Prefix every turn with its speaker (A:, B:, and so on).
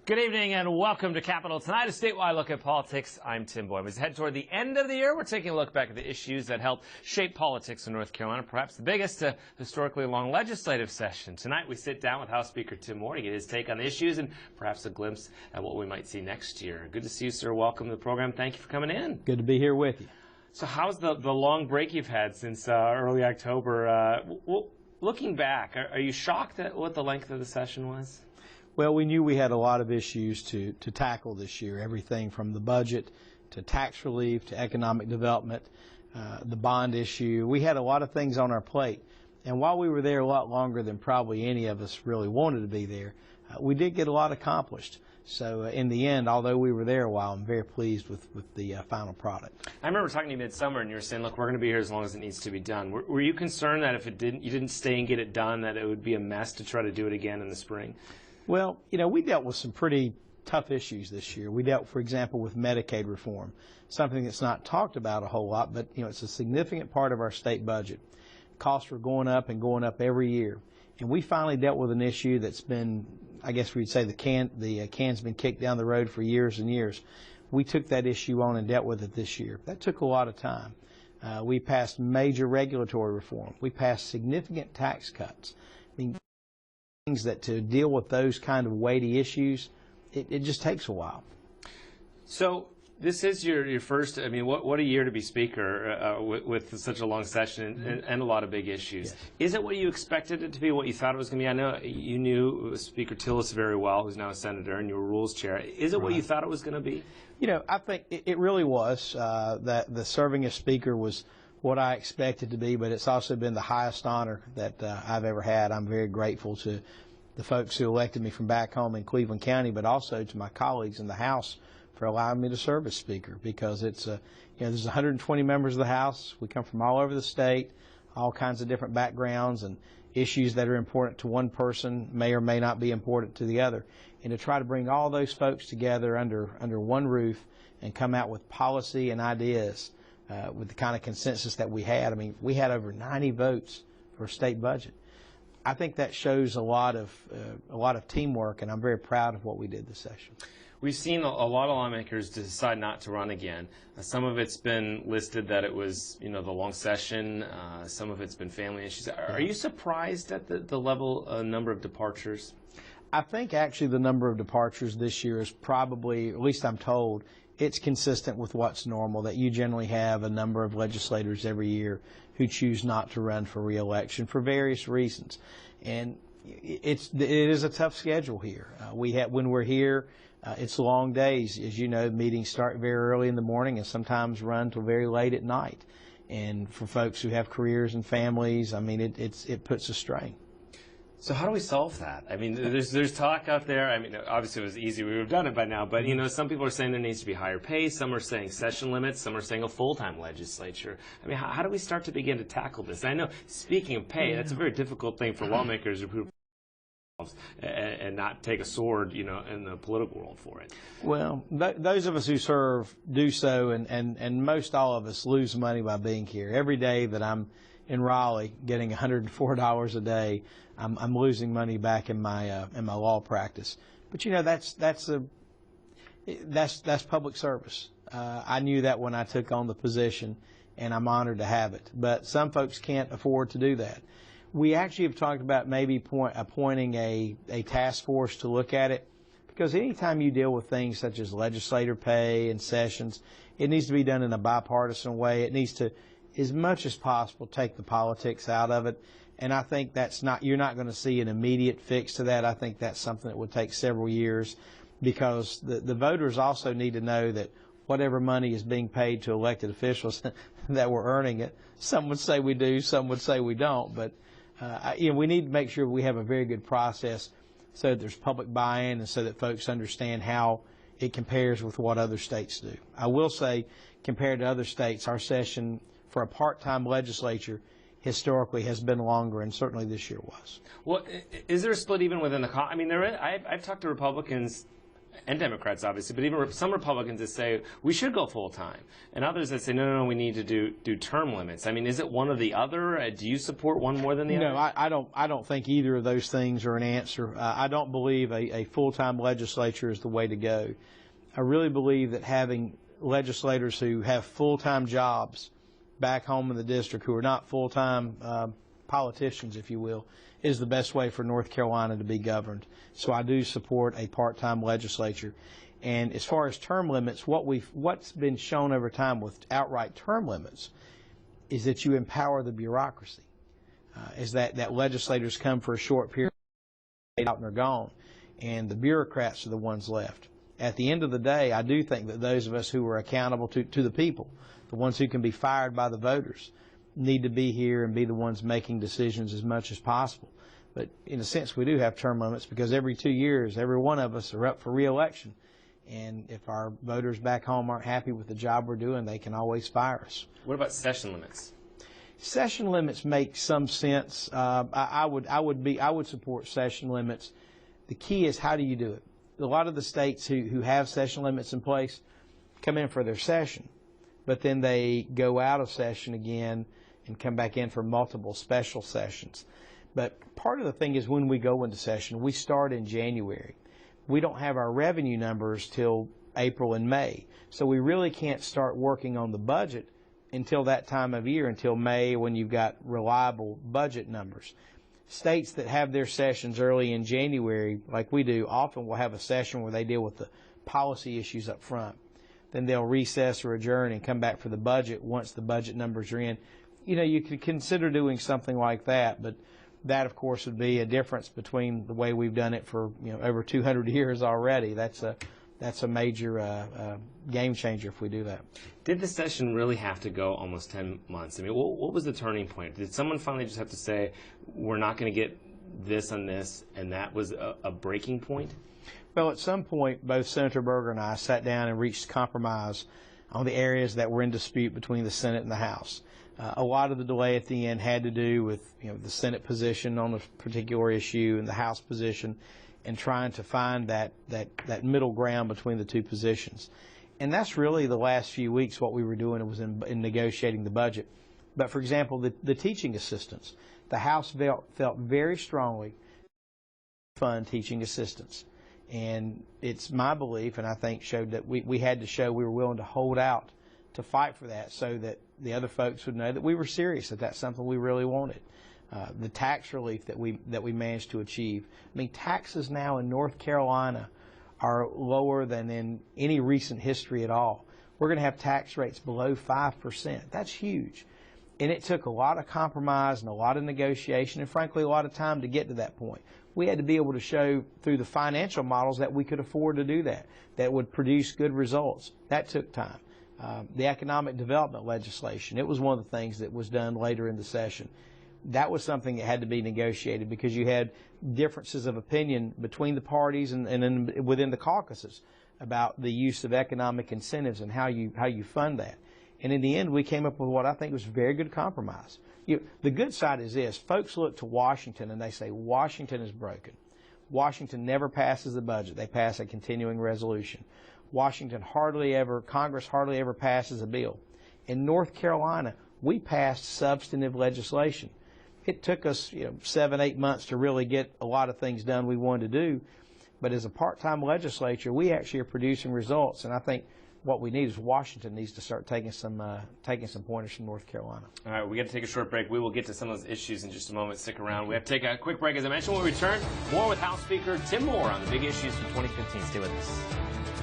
A: Good evening and welcome to Capitol Tonight, a statewide look at politics. I'm Tim Boyum. As we head toward the end of the year, we're taking a look back at the issues that helped shape politics in North Carolina, perhaps the biggest historically long legislative session. Tonight we sit down with House Speaker Tim Moore to get his take on the issues and perhaps a glimpse at what we might see next year. Good to see you, sir. Welcome to the program. Thank you for coming in.
B: Good to be here with you.
A: So how's the long break you've had since early October? Looking back, are you shocked at what the length of the session was?
B: Well, we knew we had a lot of issues to tackle this year, everything from the budget to tax relief to economic development, the bond issue. We had a lot of things on our plate. And while we were there a lot longer than probably any of us really wanted to be there, we did get a lot accomplished. So in the end, although we were there a while, I'm very pleased with the final product.
A: I remember talking to you midsummer and you were saying, look, we're going to be here as long as it needs to be done. Were you concerned that if you didn't stay and get it done, that it would be a mess to try to do it again in the spring?
B: Well, you know, we dealt with some pretty tough issues this year. We dealt, for example, with Medicaid reform, something that's not talked about a whole lot, but, you know, it's a significant part of our state budget. Costs were going up and going up every year. And we finally dealt with an issue that's been, I guess we'd say the can's been kicked down the road for years and years. We took that issue on and dealt with it this year. That took a lot of time. We passed major regulatory reform. We passed significant tax cuts. I mean, things that to deal with those kind of weighty issues, it just takes a while.
A: So this is your first, I mean, what a year to be Speaker with such a long session and a lot of big issues.
B: Yes.
A: Is it what you expected it to be, what you thought it was going to be? I know you knew Speaker Tillis very well, who's now a senator, and you were Rules Chair. Is it what you thought it was going to be? You
B: know, I think it really was. That the serving as Speaker was what I expected to be, but it's also been the highest honor that I've ever had. I'm very grateful to the folks who elected me from back home in Cleveland County, but also to my colleagues in the House for allowing me to serve as Speaker, because it's you know, there's 120 members of the House. We come from all over the state, all kinds of different backgrounds, and issues that are important to one person may or may not be important to the other. And to try to bring all those folks together under one roof and come out with policy and ideas with the kind of consensus that we had. I mean, we had over 90 votes for a state budget. I think that shows a lot of teamwork, and I'm very proud of what we did this session.
A: We've seen a lot of lawmakers decide not to run again. Some of it's been listed that it was, you know, the long session. Some of it's been family issues. Are you surprised at the level, number of departures?
B: I think actually the number of departures this year is probably, at least I'm told, it's consistent with what's normal, that you generally have a number of legislators every year who choose not to run for re-election for various reasons. And it is a tough schedule here. When we're here, it's long days. As you know, meetings start very early in the morning and sometimes run till very late at night. And for folks who have careers and families, I mean, it puts a strain.
A: So how do we solve that? I mean, there's talk out there. I mean, obviously it was easy. We would have done it by now. But, you know, some people are saying there needs to be higher pay. Some are saying session limits. Some are saying a full-time legislature. I mean, how do we start to begin to tackle this? I know, speaking of pay, that's a very difficult thing for lawmakers who and not take a sword, you know, in the political world for it.
B: Well, those of us who serve do so, and most all of us lose money by being here. Every day that I'm in Raleigh getting $104 a day, I'm losing money back in my law practice. But you know, that's public service. I knew that when I took on the position, and I'm honored to have it. But some folks can't afford to do that. We actually have talked about maybe appointing a task force to look at it, because anytime you deal with things such as legislator pay and sessions, it needs to be done in a bipartisan way. It needs to, as much as possible, take the politics out of it. And I think you're not going to see an immediate fix to that. I think that's something that would take several years, because the voters also need to know that whatever money is being paid to elected officials, that we're earning it. Some would say we do, some would say we don't, but you know, we need to make sure we have a very good process so that there's public buy-in and so that folks understand how it compares with what other states do. I will say, compared to other states, our session for a part-time legislature historically has been longer, and certainly this year was.
A: Well, is there a split even within the I mean, I've talked to Republicans and Democrats obviously, but even some Republicans that say we should go full time, and others that say no, we need to do term limits. I mean, is it one or the other? Do you support one more than the other?
B: No, I don't think either of those things are an answer. I don't believe a full-time legislature is the way to go. I really believe that having legislators who have full-time jobs back home in the district, who are not full-time politicians, if you will, is the best way for North Carolina to be governed. So I do support a part-time legislature. And as far as term limits, what's been shown over time with outright term limits is that you empower the bureaucracy. Is that legislators come for a short period out and they're gone, and the bureaucrats are the ones left. At the end of the day, I do think that those of us who are accountable to the people, the ones who can be fired by the voters, need to be here and be the ones making decisions as much as possible. But in a sense, we do have term limits because every 2 years, every one of us are up for re-election. And if our voters back home aren't happy with the job we're doing, they can always fire us.
A: What about session limits?
B: Session limits make some sense. I would support session limits. The key is, how do you do it? A lot of the states who have session limits in place come in for their session, but then they go out of session again and come back in for multiple special sessions. But part of the thing is, when we go into session, we start in January. We don't have our revenue numbers till April and May, so we really can't start working on the budget until that time of year, until May, when you've got reliable budget numbers. States that have their sessions early in January, like we do, often will have a session where they deal with the policy issues up front. Then they'll recess or adjourn and come back for the budget once the budget numbers are in. You know, you could consider doing something like that, but that, of course, would be a difference between the way we've done it for over 200 years already. That's a major game changer if we do that.
A: Did the session really have to go almost 10 months? I mean, what was the turning point? Did someone finally just have to say, we're not going to get this and this, and that was a breaking point?
B: Well, at some point, both Senator Berger and I sat down and reached compromise on the areas that were in dispute between the Senate and the House. A lot of the delay at the end had to do with the Senate position on a particular issue and the House position, and trying to find that middle ground between the two positions. And that's really the last few weeks what we were doing, was in negotiating the budget. But for example, the teaching assistants, the House felt very strongly fund teaching assistants. And it's my belief, and I think showed that we had to show we were willing to hold out to fight for that, so that the other folks would know that we were serious, that that's something we really wanted. The tax relief that we managed to achieve. I mean, taxes now in North Carolina are lower than in any recent history at all. We're going to have tax rates below 5%. That's huge. And it took a lot of compromise and a lot of negotiation and, frankly, a lot of time to get to that point. We had to be able to show through the financial models that we could afford to do that, that would produce good results. That took time. The economic development legislation, it was one of the things that was done later in the session. That was something that had to be negotiated because you had differences of opinion between the parties and within the caucuses about the use of economic incentives and how you fund that. And in the end, we came up with what I think was a very good compromise. The good side is this: folks look to Washington and they say Washington is broken. Washington never passes the budget; they pass a continuing resolution. Congress hardly ever passes a bill. In North Carolina, we passed substantive legislation. It took us 7-8 months to really get a lot of things done we wanted to do, but as a part-time legislature, we actually are producing results, and I think what we need is Washington needs to start taking some pointers from North Carolina.
A: All right, we got to take a short break. We will get to some of those issues in just a moment. Stick around. We have to take a quick break. As I mentioned, when we return, more with House Speaker Tim Moore on the big issues from 2015. Stay with us.